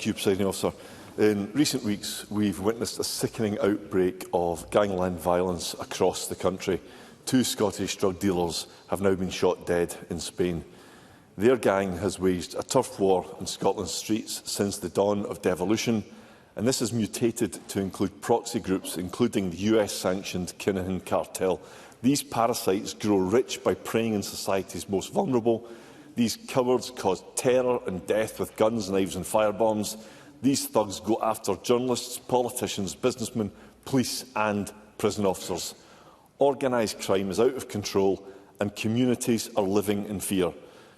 Thank you, Presiding Officer. In recent weeks, we've witnessed a sickening outbreak of gangland violence across the country. 2 Scottish drug dealers have now been shot dead in Spain. Their gang has waged a turf war in Scotland's streets since the dawn of devolution, and this has mutated to include proxy groups, including the US-sanctioned Kinahan cartel. These parasites grow rich by preying on society's most vulnerable. These cowards cause terror and death with guns, knives and firebombs. These thugs go after journalists, politicians, businessmen, police and prison officers. Organised crime is out of control and communities are living in fear.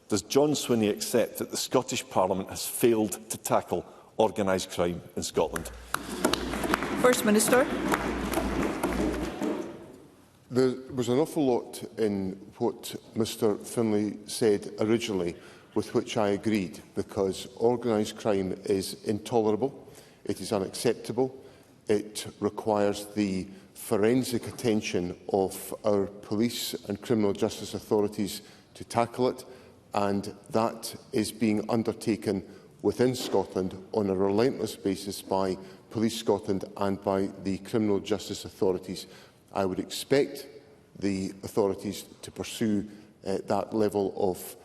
Does John Swinney accept that the Scottish Parliament has failed to tackle organised crime in Scotland? First Minister. There was an awful lot in what Mr Findlay said originally, with which I agreed, because organised crime is intolerable, it is unacceptable, it requires the forensic attention of our police and criminal justice authorities to tackle it, and that is being undertaken within Scotland on a relentless basis by Police Scotland and by the criminal justice authorities. I would expect the authorities to pursue that level of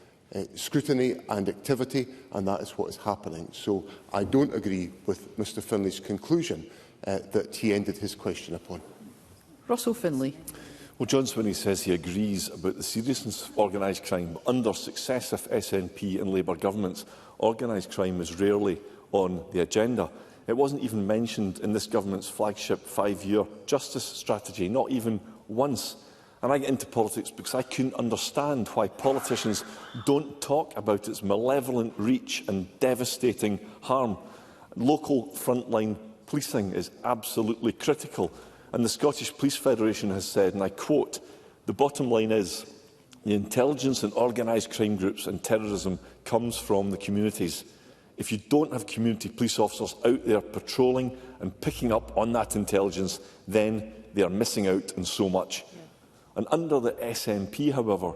scrutiny and activity, and that is what is happening. So I don't agree with Mr Findlay's conclusion that he ended his question upon. Russell Findlay. Well, John Swinney says he agrees about the seriousness of organised crime. Under successive SNP and Labour governments, organised crime is rarely on the agenda. It wasn't even mentioned in this government's flagship 5-year justice strategy, not even once. And I get into politics because I couldn't understand why politicians don't talk about its malevolent reach and devastating harm. Local frontline policing is absolutely critical. And the Scottish Police Federation has said, and I quote, "The bottom line is the intelligence in organised crime groups and terrorism comes from the communities. If you don't have community police officers out there patrolling and picking up on that intelligence, then they are missing out on so much." And under the SNP, however,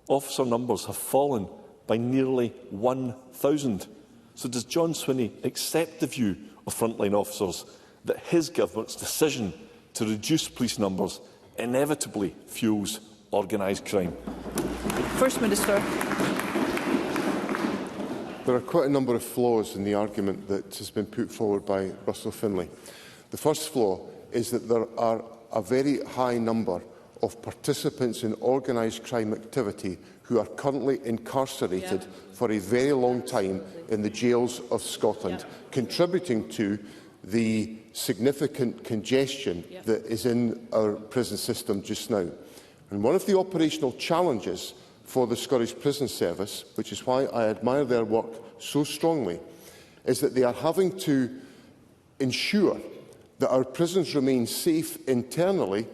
officer numbers have fallen by nearly 1,000. So does John Swinney accept the view of frontline officers that his government's decision to reduce police numbers inevitably fuels organised crime? First Minister. There are quite a number of flaws in the argument that has been put forward by Russell Findlay. The first flaw is that there are a very high number of participants in organised crime activity who are currently incarcerated for a very long time in the jails of Scotland, contributing to the significant congestion that is in our prison system just now. And one of the operational challenges for the Scottish Prison Service, which is why I admire their work so strongly, is that they are having to ensure that our prisons remain safe internally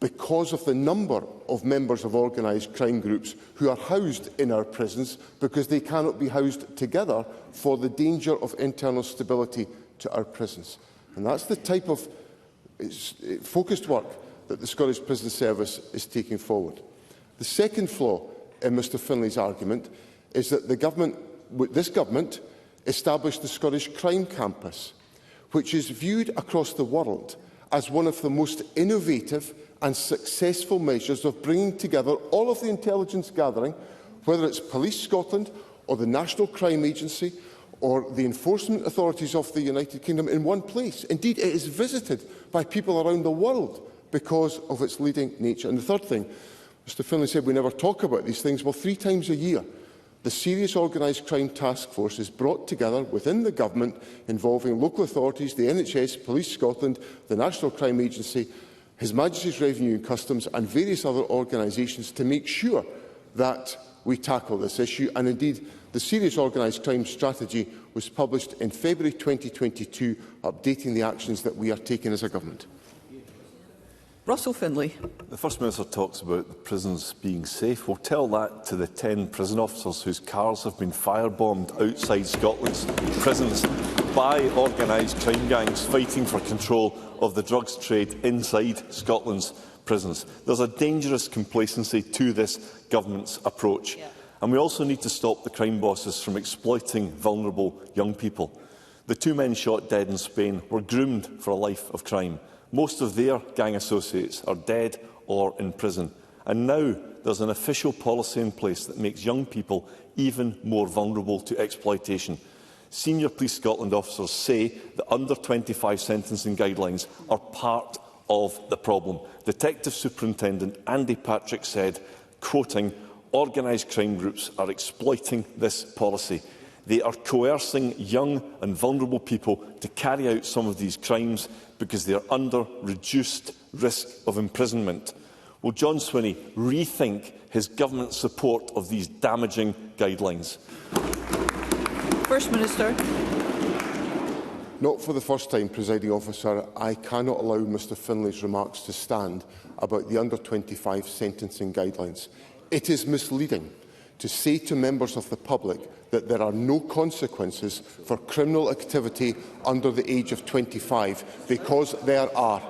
because of the number of members of organised crime groups who are housed in our prisons, because they cannot be housed together for the danger of internal stability to our prisons. And that's the type of focused work that the Scottish Prison Service is taking forward. The second flaw in Mr Findlay's argument is that this government established the Scottish Crime Campus, which is viewed across the world as one of the most innovative and successful measures of bringing together all of the intelligence gathering, whether it's Police Scotland or the National Crime Agency or the enforcement authorities of the United Kingdom, in one place. Indeed, it is visited by people around the world because of its leading nature. And the third thing, Mr Findlay said we never talk about these things. Well, 3 times a year, the Serious Organised Crime Task Force is brought together within the government, involving local authorities, the NHS, Police Scotland, the National Crime Agency, His Majesty's Revenue and Customs and various other organisations, to make sure that we tackle this issue. And indeed, the Serious Organised Crime Strategy was published in February 2022, updating the actions that we are taking as a government. Russell Findlay. The First Minister talks about the prisons being safe. Well, tell that to the 10 prison officers whose cars have been firebombed outside Scotland's prisons by organised crime gangs fighting for control of the drugs trade inside Scotland's prisons. There's a dangerous complacency to this government's approach. And we also need to stop the crime bosses from exploiting vulnerable young people. The 2 men shot dead in Spain were groomed for a life of crime. Most of their gang associates are dead or in prison. And now there's an official policy in place that makes young people even more vulnerable to exploitation. Senior Police Scotland officers say that under-25 sentencing guidelines are part of the problem. Detective Superintendent Andy Patrick said, quoting, "Organised crime groups are exploiting this policy. They are coercing young and vulnerable people to carry out some of these crimes because they are under reduced risk of imprisonment." Will John Swinney rethink his government's support of these damaging guidelines? First Minister. Not for the first time, Presiding Officer, I cannot allow Mr Findlay's remarks to stand about the under-25 sentencing guidelines. It is misleading to say to members of the public that there are no consequences for criminal activity under the age of 25, because there are.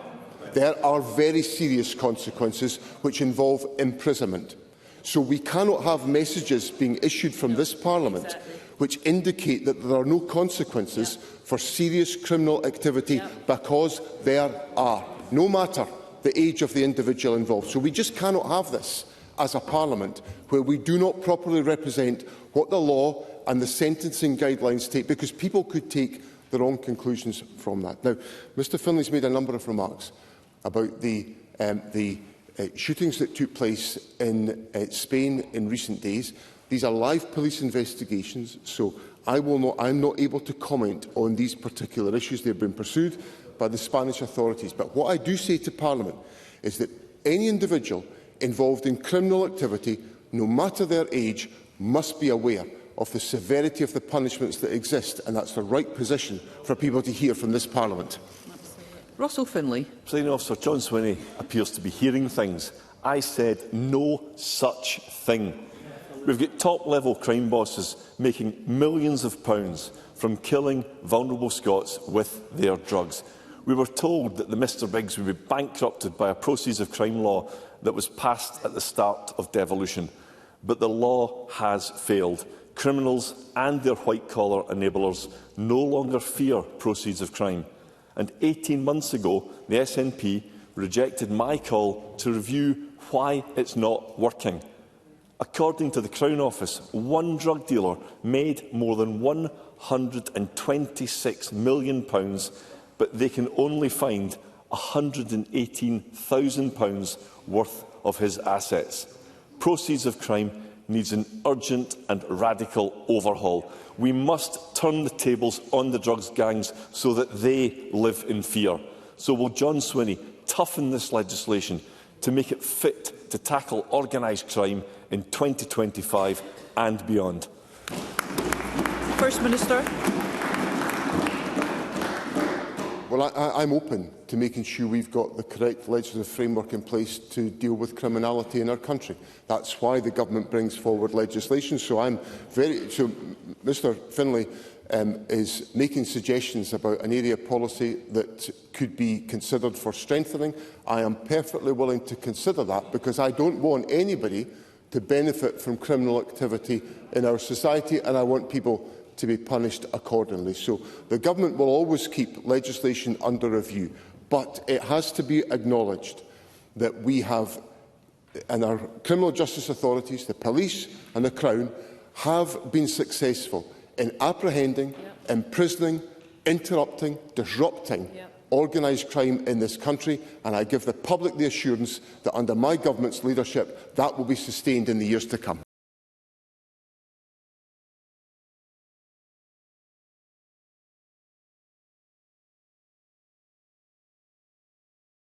There are very serious consequences which involve imprisonment. So we cannot have messages being issued from this Parliament which indicate that there are no consequences for serious criminal activity, because there are, no matter the age of the individual involved. So we just cannot have this as a Parliament where we do not properly represent what the law and the sentencing guidelines take, because people could take the wrong conclusions from that. Now, Mr Findlay's made a number of remarks about the shootings that took place in Spain in recent days. These are live police investigations, so I am not able to comment on these particular issues. They have been pursued by the Spanish authorities. But what I do say to Parliament is that any individual involved in criminal activity, no matter their age, must be aware of the severity of the punishments that exist, and that's the right position for people to hear from this Parliament. Russell Findlay. Presiding Officer, John Swinney appears to be hearing things. I said no such thing. We've got top-level crime bosses making millions of pounds from killing vulnerable Scots with their drugs. We were told that the Mr Biggs would be bankrupted by a proceeds of crime law that was passed at the start of devolution. But the law has failed. Criminals and their white-collar enablers no longer fear proceeds of crime. And 18 months ago, the SNP rejected my call to review why it's not working. According to the Crown Office, one drug dealer made more than £126 million, but they can only find £118,000 worth of his assets. Proceeds of crime needs an urgent and radical overhaul. We must turn the tables on the drugs gangs so that they live in fear. So will John Swinney toughen this legislation to make it fit to tackle organised crime in 2025 and beyond? First Minister. Well, I'm open to making sure we've got the correct legislative framework in place to deal with criminality in our country. That's why the government brings forward legislation. So Mr Findlay is making suggestions about an area of policy that could be considered for strengthening. I am perfectly willing to consider that, because I don't want anybody to benefit from criminal activity in our society, and I want people to be punished accordingly. So the government will always keep legislation under review, but it has to be acknowledged that we have, and our criminal justice authorities, the police and the Crown, have been successful in apprehending, imprisoning, interrupting, disrupting organised crime in this country, and I give the public the assurance that under my government's leadership that will be sustained in the years to come.